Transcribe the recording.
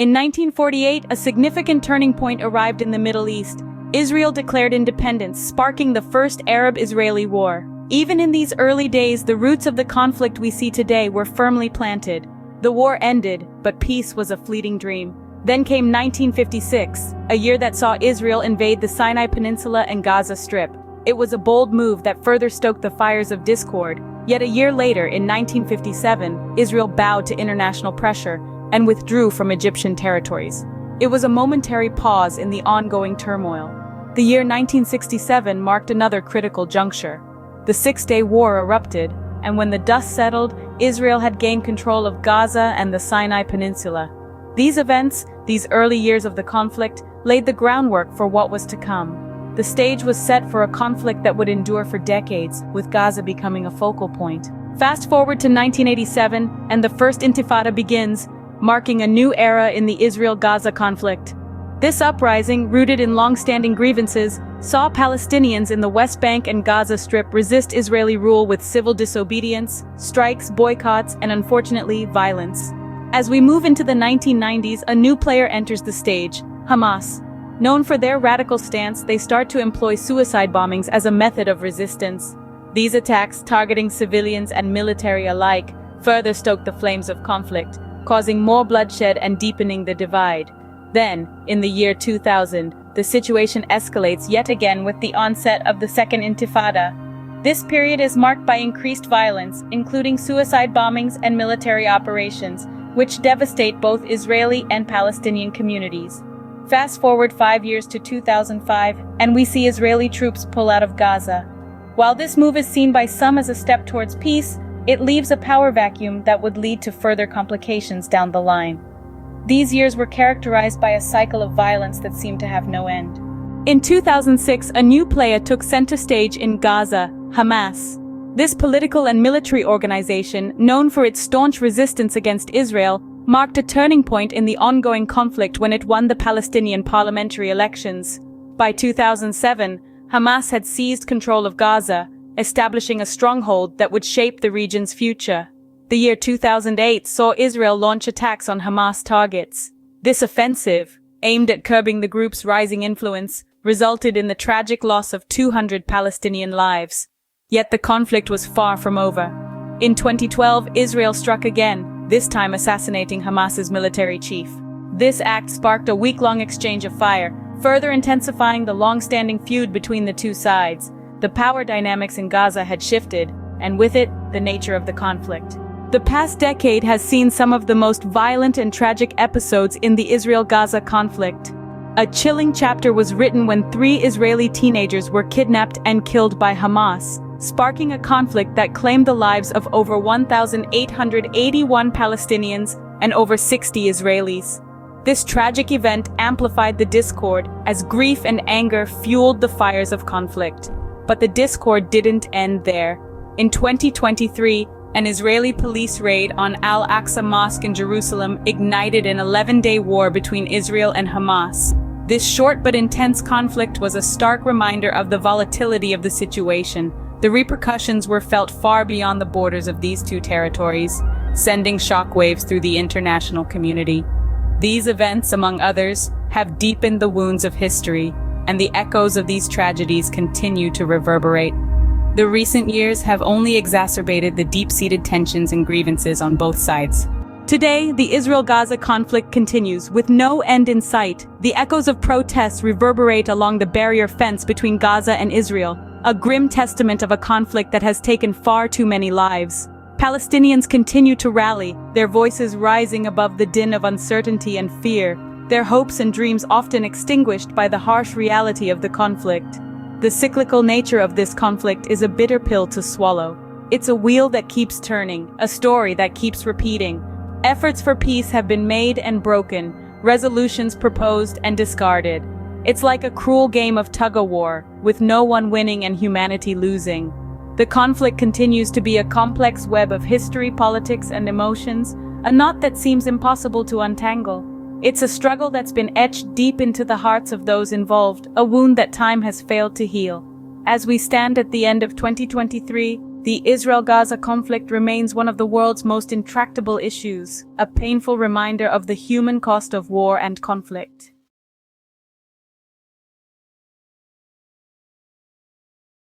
In 1948, a significant turning point arrived in the Middle East. Israel declared independence, sparking the first Arab-Israeli war. Even in these early days, the roots of the conflict we see today were firmly planted. The war ended, but peace was a fleeting dream. Then came 1956, a year that saw Israel invade the Sinai Peninsula and Gaza Strip. It was a bold move that further stoked the fires of discord. Yet a year later, in 1957, Israel bowed to international pressure and withdrew from Egyptian territories. It was a momentary pause in the ongoing turmoil. The year 1967 marked another critical juncture. The Six-Day War erupted, and when the dust settled, Israel had gained control of Gaza and the Sinai Peninsula. These events, these early years of the conflict, laid the groundwork for what was to come. The stage was set for a conflict that would endure for decades, with Gaza becoming a focal point. Fast forward to 1987, and the First Intifada begins, marking a new era in the Israel-Gaza conflict. This uprising, rooted in long-standing grievances, saw Palestinians in the West Bank and Gaza Strip resist Israeli rule with civil disobedience, strikes, boycotts, and unfortunately, violence. As we move into the 1990s, a new player enters the stage, Hamas. Known for their radical stance, they start to employ suicide bombings as a method of resistance. These attacks, targeting civilians and military alike, further stoke the flames of conflict, causing more bloodshed and deepening the divide. Then, in the year 2000, the situation escalates yet again with the onset of the Second Intifada. This period is marked by increased violence, including suicide bombings and military operations, which devastate both Israeli and Palestinian communities. Fast forward 5 years to 2005, and we see Israeli troops pull out of Gaza. While this move is seen by some as a step towards peace, it leaves a power vacuum that would lead to further complications down the line. These years were characterized by a cycle of violence that seemed to have no end. In 2006, a new player took center stage in Gaza, Hamas. This political and military organization, known for its staunch resistance against Israel, marked a turning point in the ongoing conflict when it won the Palestinian parliamentary elections. By 2007, Hamas had seized control of Gaza, establishing a stronghold that would shape the region's future. The year 2008 saw Israel launch attacks on Hamas targets. This offensive, aimed at curbing the group's rising influence, resulted in the tragic loss of 200 Palestinian lives. Yet the conflict was far from over. In 2012, Israel struck again, this time assassinating Hamas's military chief. This act sparked a week-long exchange of fire, further intensifying the long-standing feud between the two sides. The power dynamics in Gaza had shifted, and with it, the nature of the conflict. The past decade has seen some of the most violent and tragic episodes in the Israel-Gaza conflict. A chilling chapter was written when 3 Israeli teenagers were kidnapped and killed by Hamas, sparking a conflict that claimed the lives of over 1,881 Palestinians and over 60 Israelis. This tragic event amplified the discord as grief and anger fueled the fires of conflict. But the discord didn't end there. In 2023, an Israeli police raid on Al-Aqsa Mosque in Jerusalem ignited an 11-day war between Israel and Hamas. This short but intense conflict was a stark reminder of the volatility of the situation. The repercussions were felt far beyond the borders of these two territories, sending shockwaves through the international community. These events, among others, have deepened the wounds of history, and the echoes of these tragedies continue to reverberate. The recent years have only exacerbated the deep-seated tensions and grievances on both sides. Today, the Israel-Gaza conflict continues, with no end in sight. The echoes of protests reverberate along the barrier fence between Gaza and Israel, a grim testament of a conflict that has taken far too many lives. Palestinians continue to rally, their voices rising above the din of uncertainty and fear, their hopes and dreams often extinguished by the harsh reality of the conflict. The cyclical nature of this conflict is a bitter pill to swallow. It's a wheel that keeps turning, a story that keeps repeating. Efforts for peace have been made and broken, resolutions proposed and discarded. It's like a cruel game of tug-of-war, with no one winning and humanity losing. The conflict continues to be a complex web of history, politics, and emotions, a knot that seems impossible to untangle. It's a struggle that's been etched deep into the hearts of those involved, a wound that time has failed to heal. As we stand at the end of 2023, The Israel-Gaza conflict remains one of the world's most intractable issues, a painful reminder of the human cost of war and conflict.